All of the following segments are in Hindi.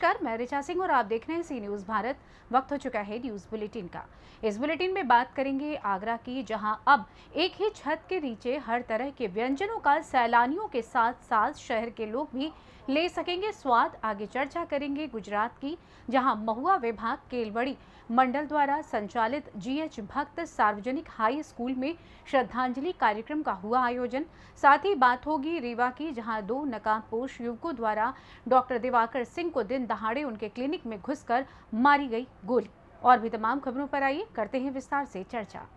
नमस्कार, मैं ऋचा सिंह और आप देख रहे हैं सी न्यूज़ भारत। वक्त हो चुका है न्यूज़ बुलेटिन का। इस बुलेटिन में बात करेंगे आगरा की, जहां अब एक ही छत के नीचे हर तरह के व्यंजनों का सैलानियों के साथ साथ शहर के लोग भी ले सकेंगे स्वाद। आगे चर्चा करेंगे गुजरात की, जहां महुआ विभाग केलवड़ी मंडल द्वारा संचालित जीएच भक्त सार्वजनिक हाई स्कूल में श्रद्धांजलि कार्यक्रम का हुआ आयोजन। साथ ही बात होगी रीवा की, जहां 2 नकाबपोश युवकों द्वारा डॉक्टर दिवाकर सिंह को दिन दहाड़े उनके क्लिनिक में घुसकर मारी गई गोली। और भी तमाम खबरों पर आइए करते हैं विस्तार से चर्चा।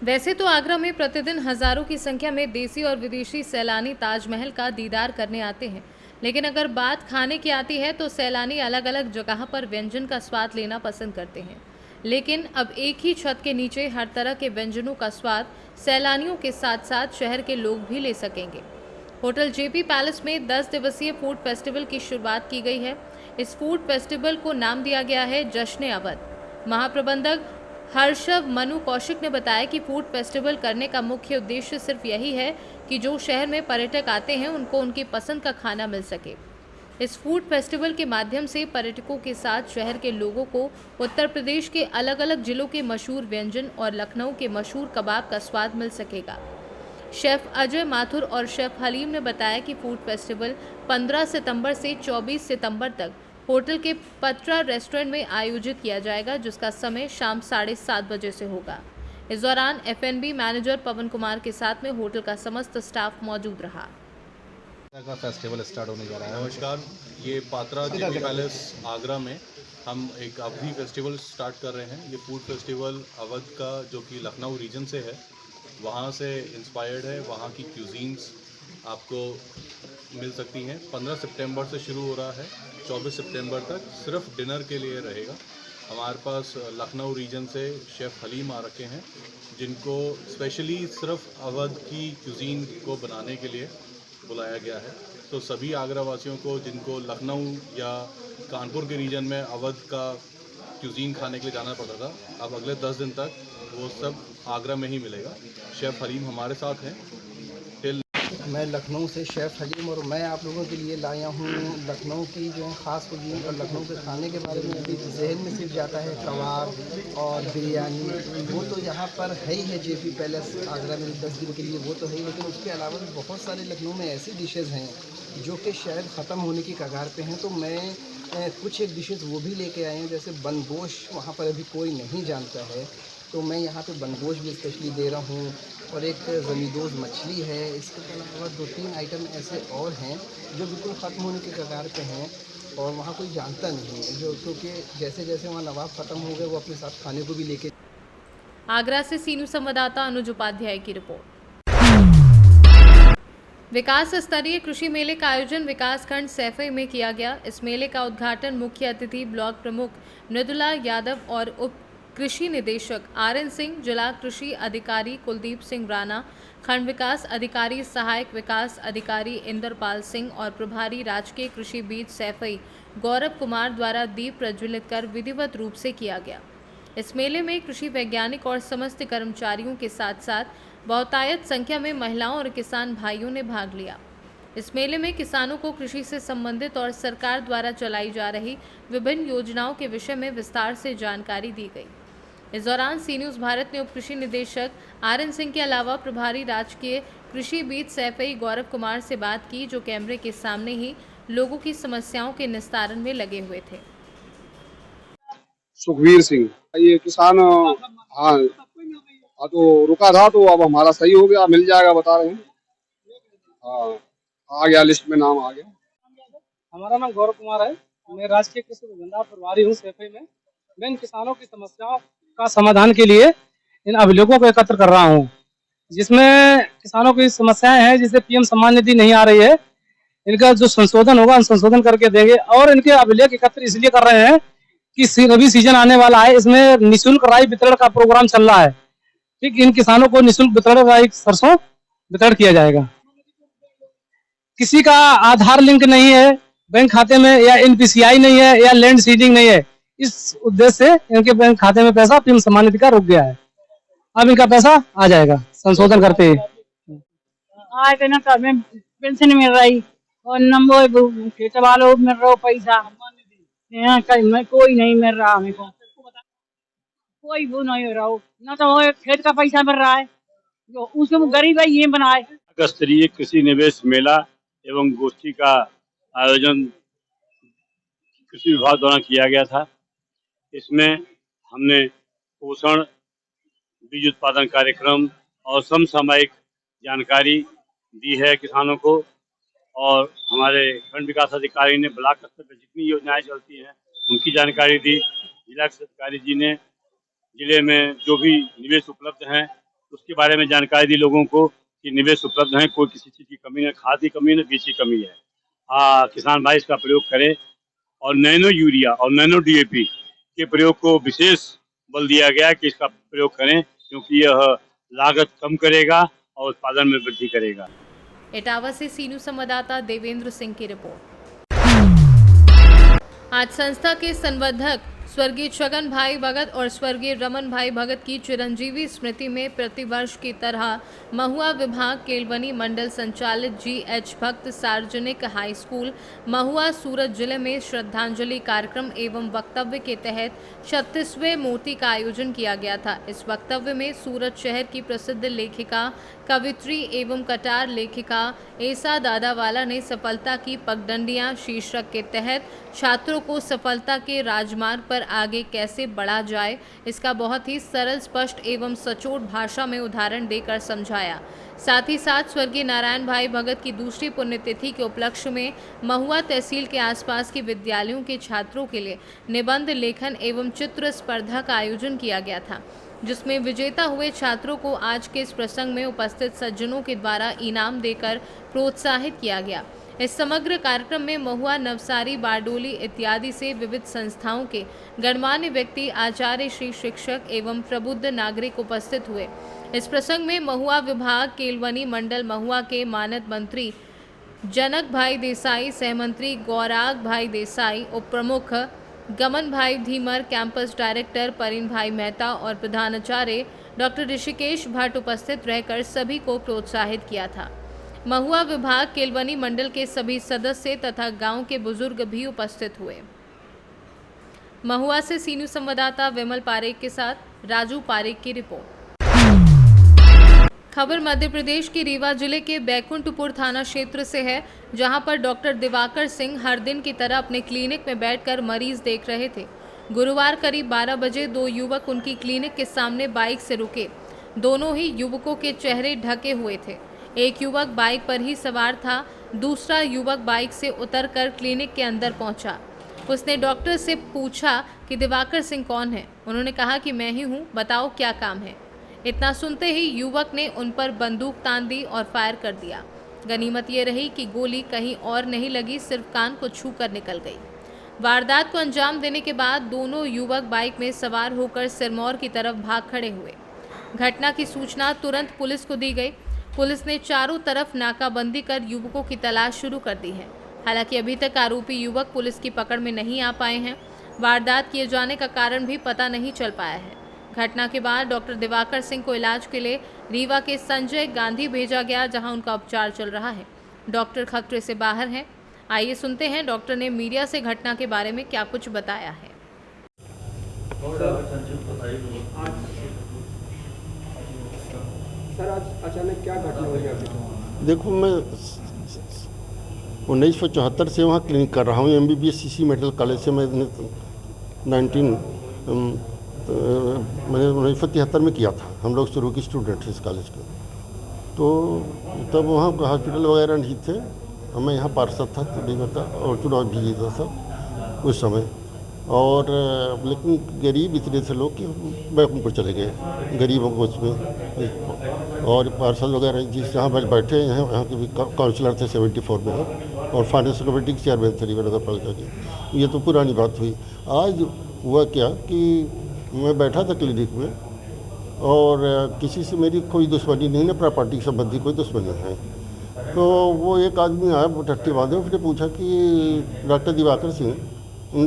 वैसे तो आगरा में प्रतिदिन हजारों की संख्या में देसी और विदेशी सैलानी ताजमहल का दीदार करने आते हैं, लेकिन अगर बात खाने की आती है तो सैलानी अलग अलग जगह पर व्यंजन का स्वाद लेना पसंद करते हैं। लेकिन अब एक ही छत के नीचे हर तरह के व्यंजनों का स्वाद सैलानियों के साथ साथ शहर के लोग भी ले सकेंगे। होटल जेपी पैलेस में 10 दिवसीय फूड फेस्टिवल की शुरुआत की गई है। इस फूड फेस्टिवल को नाम दिया गया है जश्न अवध। महाप्रबंधक हर्षव मनु कौशिक ने बताया कि फूड फेस्टिवल करने का मुख्य उद्देश्य सिर्फ यही है कि जो शहर में पर्यटक आते हैं उनको उनकी पसंद का खाना मिल सके। इस फूड फेस्टिवल के माध्यम से पर्यटकों के साथ शहर के लोगों को उत्तर प्रदेश के अलग अलग जिलों के मशहूर व्यंजन और लखनऊ के मशहूर कबाब का स्वाद मिल सकेगा। शेफ अजय माथुर और शेफ हलीम ने बताया कि फूड फेस्टिवल 15 सितंबर से 24 सितंबर तक होटल के पत्रा रेस्टोरेंट में आयोजित किया जाएगा, जिसका समय शाम 7:30 बजे से होगा। इस दौरान एफएनबी मैनेजर पवन कुमार के साथ में होटल का समस्त स्टाफ मौजूद रहा। का फेस्टिवल स्टार्ट होने जा रहा है। नमस्कार, ये पात्रा जेपी पैलेस आगरा में हम एक अवधि फेस्टिवल स्टार्ट कर रहे हैं। ये फूड फेस्टिवल अवध का, जो कि लखनऊ रीजन से है, वहाँ से इंस्पायर्ड है। वहाँ की क्यूजीन्स आपको मिल सकती हैं। 15 सितंबर से शुरू हो रहा है, 24 सितंबर तक सिर्फ डिनर के लिए रहेगा। हमारे पास लखनऊ रीजन से शेफ़ हलीम आ रखे हैं, जिनको स्पेशली सिर्फ अवध की क्यूजीन को बनाने के लिए बुलाया गया है। तो सभी आगरा वासियों को जिनको लखनऊ या कानपुर के रीजन में अवध का क्यूजीन खाने के लिए जाना पड़ता था, अब अगले 10 दिन तक वो सब आगरा में ही मिलेगा। शेफ़ हलीम हमारे साथ हैं। मैं लखनऊ से शेफ़ हलीम, और मैं आप लोगों के लिए लाया हूँ लखनऊ की जो है ख़ास कुजीन और लखनऊ के खाने के बारे में। अभी जहन में सिर्फ जाता है कबाब और बिरयानी, वो तो यहाँ पर है ही है। जेपी पैलेस आगरा में 10 दिन के लिए वो तो है ही, लेकिन उसके अलावा भी बहुत सारे लखनऊ में ऐसी डिशेज़ हैं जो कि शायद ख़त्म होने की कगार पे हैं। तो मैं कुछ एक डिशेज़ वो भी लेके आए हैं, जैसे बनगोश वहाँ पर अभी कोई नहीं जानता है, तो मैं यहाँ पे बनगोश भी स्पेशली दे रहा हूँ। और एक ज़मीदोज़ मछली है। इसके अलावा 2-3 आइटम ऐसे और हैं जो बिल्कुल ख़त्म होने के कगार पे हैं और वहाँ कोई जानता नहीं है, जो क्योंकि जैसे जैसे वहाँ नवाब ख़त्म हो गए वो अपने साथ खाने को भी लेके। आगरा से सी न्यूज़ संवाददाता अनुज उपाध्याय की रिपोर्ट। विकास स्तरीय कृषि मेले का आयोजन विकासखंड सैफई में किया गया। इस मेले का उद्घाटन मुख्य अतिथि ब्लॉक प्रमुख मृदुला यादव और उप कृषि निदेशक आरएन सिंह, जिला कृषि अधिकारी कुलदीप सिंह राणा, खंड विकास अधिकारी सहायक विकास अधिकारी इंद्रपाल सिंह और प्रभारी राजकीय कृषि बीज सैफई गौरव कुमार द्वारा दीप प्रज्वलित कर विधिवत रूप से किया गया। इस मेले में कृषि वैज्ञानिक और समस्त कर्मचारियों के साथ साथ बहुतायत संख्या में महिलाओं और किसान भाइयों ने भाग लिया। इस मेले में किसानों को कृषि से संबंधित और सरकार द्वारा चलाई जा रही विभिन्न योजनाओं के विषय में विस्तार से जानकारी दी गई। इस दौरान सी न्यूज़ भारत ने उप कृषि निदेशक आरएन सिंह के अलावा प्रभारी राजकीय कृषि बीज सैफई गौरव कुमार से बात की, जो कैमरे के सामने ही लोगों की समस्याओं के निस्तारण में लगे हुए थे। सुखवीर सिंह, ये किसान हाँ तो रुका था, तो अब हमारा सही हो गया, मिल जाएगा बता रहे हैं। हाँ, आ गया, लिस्ट में नाम आ गया। हमारा नाम गौरव कुमार है। मैं राजकीय कृषि विभाग प्रभारी हूँ सैफई में। मैं इन किसानों की समस्याओं का समाधान के लिए इन अभिलेखों को एकत्र कर रहा हूँ, जिसमें किसानों की समस्याएं हैं, जैसे पीएम सम्मान निधि नहीं आ रही है, इनका जो संशोधन होगा संशोधन करके देंगे। और इनके अभिलेख एकत्र इसलिए कर रहे हैं कि रबी सीजन आने वाला है, इसमें निःशुल्क राई वितरण का प्रोग्राम चल रहा है। ठीक, इन किसानों को निःशुल्क वितरण राई सरसों वितरण किया जाएगा। किसी का आधार लिंक नहीं है बैंक खाते में, या एनपीसीआई नहीं है, या लैंड सीडिंग नहीं है, इस उद्देश्य से इनके बैंक खाते में पैसा पीएम सम्मान निधि का रुक गया है। अब इनका पैसा आ जाएगा संशोधन करते ही। पेंशन मिल रही और नंबर खेत वालों मिल रहा पैसा, यहाँ कहीं में कोई नहीं मिल रहा हमें को, कोई वो नहीं हो रहा हो, ना तो वो खेत का पैसा मिल रहा है जो उसको गरीब है ये बनाए। स्तरीय कृषि निवेश मेला एवं गोष्ठी का आयोजन कृषि विभाग द्वारा किया गया था। इसमें हमने पोषण, बीज उत्पादन कार्यक्रम और समसामयिक जानकारी दी है किसानों को, और हमारे खंड विकास अधिकारी ने ब्लॉक स्तर पर जितनी योजनाएं चलती हैं उनकी जानकारी दी। जिला अधिकारी जी ने जिले में जो भी निवेश उपलब्ध हैं उसके बारे में जानकारी दी लोगों को कि निवेश उपलब्ध है, कोई किसी चीज़ की कमी है, खाद की कमी है, बीज की कमी है। किसान भाई इसका प्रयोग करें और नैनो यूरिया और नैनो DAP के प्रयोग को विशेष बल दिया गया कि इसका प्रयोग करें, क्योंकि यह लागत कम करेगा और उत्पादन में वृद्धि करेगा। इटावा से सी न्यूज़ संवाददाता देवेंद्र सिंह की रिपोर्ट। आज संस्था के संवर्धक स्वर्गीय छगन भाई भगत और स्वर्गीय रमन भाई भगत की चिरंजीवी स्मृति में प्रतिवर्ष की तरह महुआ विभाग केलवनी मंडल संचालित GH भक्त सार्वजनिक हाई स्कूल महुआ सूरत जिले में श्रद्धांजलि कार्यक्रम एवं वक्तव्य के तहत 36वें मूर्ति का आयोजन किया गया था। इस वक्तव्य में सूरत शहर की प्रसिद्ध लेखिका, कवित्री एवं कटार लेखिका ऐसा दादावाला ने सफलता की पगडंडियां शीर्षक के तहत छात्रों को सफलता के राजमार्ग पर आगे कैसे बढ़ा जाए इसका बहुत ही सरल, स्पष्ट एवं सचोट भाषा में उदाहरण देकर समझाया। साथ ही साथ स्वर्गीय नारायण भाई भगत की दूसरी पुण्यतिथि के उपलक्ष्य में महुआ तहसील के आसपास के विद्यालयों के छात्रों के लिए निबंध लेखन एवं चित्र स्पर्धा का आयोजन किया गया था, जिसमें विजेता हुए छात्रों को आज के इस प्रसंग में उपस्थित सज्जनों के द्वारा इनाम देकर प्रोत्साहित किया गया। इस समग्र कार्यक्रम में महुआ, नवसारी, बारडोली इत्यादि से विविध संस्थाओं के गणमान्य व्यक्ति, आचार्य, श्री शिक्षक एवं प्रबुद्ध नागरिक उपस्थित हुए। इस प्रसंग में महुआ विभाग केलवनी मंडल महुआ के मानद मंत्री जनक भाई देसाई, सहमंत्री गौराग भाई देसाई, उप प्रमुख गमन भाई धीमर, कैंपस डायरेक्टर परिन भाई मेहता और प्रधानाचार्य डॉक्टर ऋषिकेश भट्ट उपस्थित रहकर सभी को प्रोत्साहित किया था। महुआ विभाग केलवनी मंडल के सभी सदस्य तथा गांव के बुजुर्ग भी उपस्थित हुए। महुआ से सी न्यूज़ संवाददाता विमल पारेख के साथ राजू पारेख की रिपोर्ट। खबर मध्य प्रदेश के रीवा जिले के बैकुंठपुर थाना क्षेत्र से है, जहां पर डॉक्टर दिवाकर सिंह हर दिन की तरह अपने क्लिनिक में बैठकर मरीज देख रहे थे। गुरुवार करीब 12 बजे दो युवक उनकी क्लिनिक के सामने बाइक से रुके। दोनों ही युवकों के चेहरे ढके हुए थे। एक युवक बाइक पर ही सवार था, दूसरा युवक बाइक से उतरकर क्लिनिक के अंदर पहुंचा। उसने डॉक्टर से पूछा कि दिवाकर सिंह कौन है। उन्होंने कहा कि मैं ही हूं, बताओ क्या काम है। इतना सुनते ही युवक ने उन पर बंदूक तान दी और फायर कर दिया। गनीमत ये रही कि गोली कहीं और नहीं लगी, सिर्फ कान को छू कर निकल गई। वारदात को अंजाम देने के बाद दोनों युवक बाइक में सवार होकर सिरमौर की तरफ भाग खड़े हुए। घटना की सूचना तुरंत पुलिस को दी गई। पुलिस ने चारों तरफ नाकाबंदी कर युवकों की तलाश शुरू कर दी है। हालांकि अभी तक आरोपी युवक पुलिस की पकड़ में नहीं आ पाए हैं। वारदात किए जाने का कारण भी पता नहीं चल पाया है। घटना के बाद डॉक्टर दिवाकर सिंह को इलाज के लिए रीवा के संजय गांधी भेजा गया, जहां उनका उपचार चल रहा है। डॉक्टर खतरे से बाहर हैं। आइए सुनते हैं डॉक्टर ने मीडिया से घटना के बारे में क्या कुछ बताया है। सर, आज अचानक क्या घटना हुई है? देखो, मैं 1974 से वहाँ क्लिनिक कर रहा हूँ। MBBS CC मेडिकल कॉलेज से मैंने 1973 में किया था। हम लोग शुरू की स्टूडेंट थे इस कॉलेज के। तो तब वहाँ हॉस्पिटल वगैरह नहीं थे। मैं यहाँ पार्षद था, तो नहीं पता, और चुनाव भी जीता था उस समय। और लेकिन गरीब इतने थे लोग कि बैकुंठपुर चले गए, गरीबों को उसमें। और पार्षद वगैरह जिस जहाँ बैठे हैं, यहाँ के भी काउंसलर थे 74 में, और फाइनेंस कमेटी के चेयरमैन थे रीवा नगर पालिका के। ये तो पुरानी बात हुई। आज हुआ क्या कि मैं बैठा था क्लिनिक में, और किसी से मेरी कोई दुश्मनी नहीं है, प्रॉपर्टी संबंधी कोई दुश्मनी है। तो वो एक आदमी आया टट्टी बांधे, उसने पूछा कि डॉक्टर दिवाकर सिंह,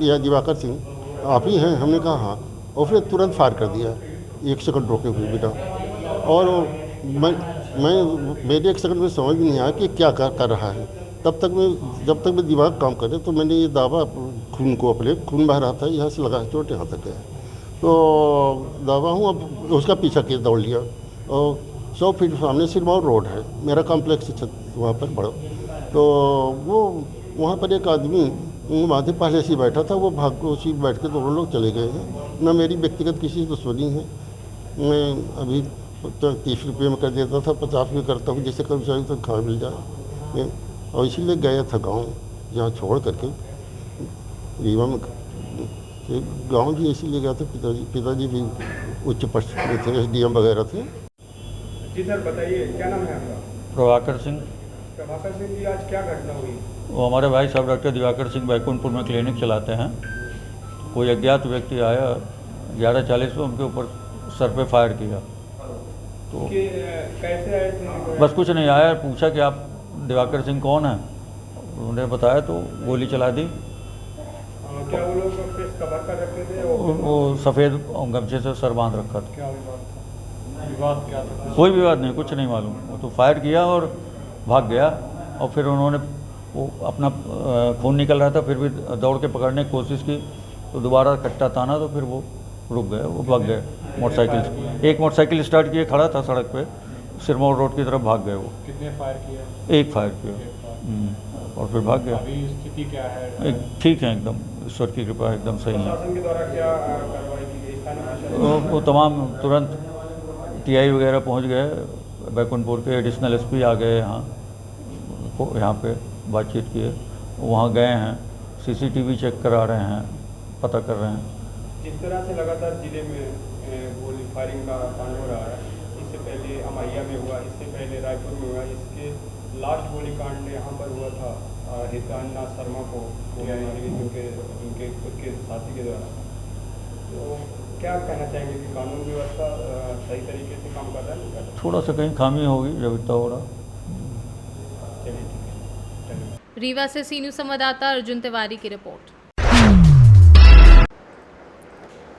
या दिवाकर सिंह आप ही हैं? हमने कहा हाँ। और फिर तुरंत फायर कर दिया, 1 सेकंड रोके हुए बेटा। और मैं मेरे 1 सेकंड में समझ नहीं आया कि क्या कर रहा है। जब तक मैं दिमाग काम करे तो मैंने ये दावा खून को अपने खून बह रहा था, यहाँ से लगा चोट यहाँ तक गया, तो दावा हूँ अब उसका पीछा किया, दौड़ लिया। और 100 फीट सामने सिरमौर रोड है, मेरा कॉम्प्लेक्स छत वहाँ पर बड़ा, तो वो वहाँ पर एक आदमी वहाँ से पहले से बैठा था, वो भाग को उसी बैठ के दोनों लोग चले गए हैं। न मेरी व्यक्तिगत किसी दुश्मनी है, मैं अभी 30 रुपये में कर देता था, 50 में करता हूँ, जिससे कर्मचारी तक खाना मिल जाए। और इसीलिए गया था गांव, जहाँ छोड़ करके रीवा में गांव भी इसीलिए गया था। पिताजी भी उच्च पद पे थे, SDM वगैरह थे। जी सर बताइए, क्या नाम है आपका? प्रभाकर सिंह। प्रभाकर सिंह जी, आज क्या घटना हुई? वो हमारे भाई साहब डॉक्टर दिवाकर सिंह बैकुंठपुर में क्लिनिक चलाते हैं। कोई अज्ञात व्यक्ति आया 11:40 में, उनके ऊपर सर पे फायर किया। तो कैसे आए थे? बस कुछ नहीं, आया, पूछा कि आप दिवाकर सिंह कौन है, उन्होंने बताया तो गोली चला दी। क्या वो लोग फेस कवर कर रखे थे? वो सफ़ेद गमछे से सर बांध रखा था। क्या विवाद क्या था? कोई विवाद नहीं, कुछ नहीं मालूम। वो तो फायर किया और भाग गया, और फिर उन्होंने वो अपना खून निकल रहा था, फिर भी दौड़ के पकड़ने की कोशिश की, तो दोबारा कट्टा ताना, तो फिर वो रुक गए, वो भाग गए मोटरसाइकिल। एक मोटरसाइकिल स्टार्ट किए खड़ा था सड़क पे, सिरमौर रोड की तरफ भाग गए वो। कितने फायर किया? एक फायर किया और फिर भाग गया। अभी स्थिति क्या है? ठीक है, एकदम ईश्वर की कृपा, एकदम सही है। प्रशासन के द्वारा क्या कार्रवाई की गई? स्थानीय प्रशासन वो तमाम तुरंत TI वगैरह पहुंच गए, बैकुंठपुर के एडिशनल SP आ गए यहाँ पे बातचीत किए, वहाँ गए हैं, CCTV चेक करा रहे हैं, पता कर रहे हैं। जिस तरह से लगातार जिले में गोली फायरिंग का कांड हो रहा है, इससे पहले अमैया में हुआ, इससे पहले रायपुर में हुआ, इसके लास्ट गोली कांड यहाँ पर हुआ था हितान्नाथ शर्मा को उनके खुद के साथी के द्वारा। तो क्या कहना चाहेंगे कि कानून व्यवस्था सही तरीके से काम कर रहा है, नहीं कर रहा? थोड़ा सा कहीं खामी होगी जब इतना हो रहा। चलिए ठीक है। रीवा से सी न्यूज़ संवाददाता अर्जुन तिवारी की रिपोर्ट।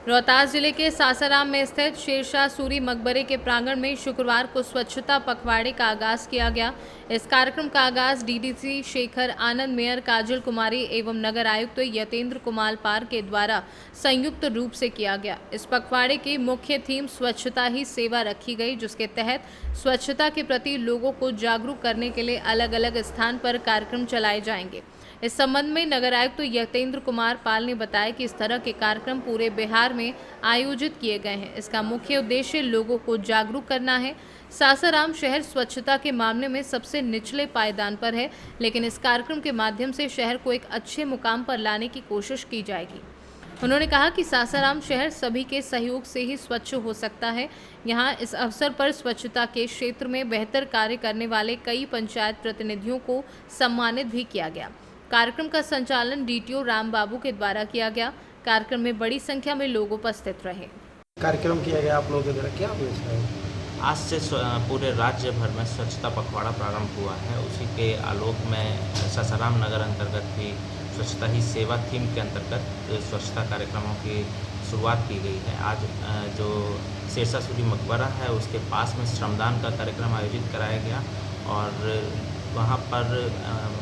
रोहतास जिले के सासाराम में स्थित शेरशाह सूरी मकबरे के प्रांगण में शुक्रवार को स्वच्छता पखवाड़े का आगाज किया गया। इस कार्यक्रम का आगाज DDC शेखर आनंद, मेयर काजल कुमारी एवं नगर आयुक्त यतेंद्र कुमार पार के द्वारा संयुक्त रूप से किया गया। इस पखवाड़े की मुख्य थीम स्वच्छता ही सेवा रखी गई, जिसके तहत स्वच्छता के प्रति लोगों को जागरूक करने के लिए अलग अलग स्थान पर कार्यक्रम चलाए जाएंगे। इस संबंध में नगर आयुक्त यतेंद्र कुमार पाल ने बताया कि इस तरह के कार्यक्रम पूरे बिहार में आयोजित किए गए हैं। इसका मुख्य उद्देश्य लोगों को जागरूक करना है। सासाराम शहर स्वच्छता के मामले में सबसे निचले पायदान पर है, लेकिन इस कार्यक्रम के माध्यम से शहर को एक अच्छे मुकाम पर लाने की कोशिश की जाएगी। उन्होंने कहा कि सासाराम शहर सभी के सहयोग से ही स्वच्छ हो सकता है। यहाँ इस अवसर पर स्वच्छता के क्षेत्र में बेहतर कार्य करने वाले कई पंचायत प्रतिनिधियों को सम्मानित भी किया गया। कार्यक्रम का संचालन DTO राम बाबू के द्वारा किया गया। कार्यक्रम में बड़ी संख्या में लोग उपस्थित रहे। कार्यक्रम किया गया आप लोगों के द्वारा, क्या है? आज से पूरे राज्य भर में स्वच्छता पखवाड़ा प्रारंभ हुआ है। उसी के आलोक में सासाराम नगर अंतर्गत भी स्वच्छता ही सेवा थीम के अंतर्गत स्वच्छता कार्यक्रमों की शुरुआत की गई है। आज जो शेरशाह सूरी मकबरा है उसके पास में श्रमदान का कार्यक्रम आयोजित कराया गया और वहाँ पर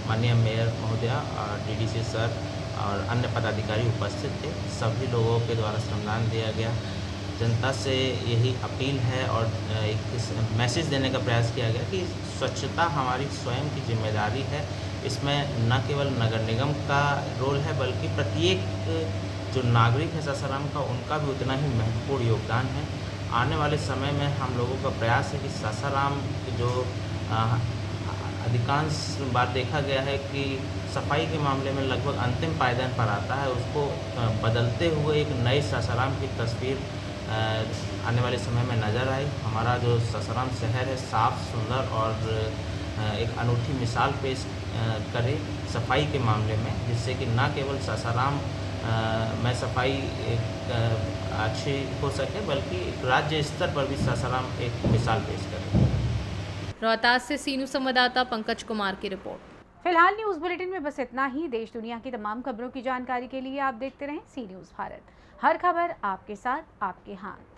माननीय मेयर महोदया और DDC सर और अन्य पदाधिकारी उपस्थित थे। सभी लोगों के द्वारा श्रमदान दिया गया। जनता से यही अपील है और एक मैसेज देने का प्रयास किया गया कि स्वच्छता हमारी स्वयं की जिम्मेदारी है। इसमें न केवल नगर निगम का रोल है बल्कि प्रत्येक जो नागरिक है सासाराम का, उनका भी उतना ही महत्वपूर्ण योगदान है। आने वाले समय में हम लोगों का प्रयास है कि सासाराम जो अधिकांश बार देखा गया है कि सफाई के मामले में लगभग अंतिम पायदान पर आता है, उसको बदलते हुए एक नए सासाराम की तस्वीर आने वाले समय में नज़र आई। हमारा जो सासाराम शहर है साफ़, सुंदर और एक अनूठी मिसाल पेश करे सफाई के मामले में, जिससे कि न केवल सासाराम में सफाई एक अच्छी हो सके बल्कि राज्य स्तर पर भी सासाराम एक मिसाल पेश करे। रोहतास से सी न्यूज़ संवाददाता पंकज कुमार की रिपोर्ट। फिलहाल न्यूज़ बुलेटिन में बस इतना ही। देश दुनिया की तमाम खबरों की जानकारी के लिए आप देखते रहें सी न्यूज़ भारत। हर खबर आपके साथ, आपके हाथ।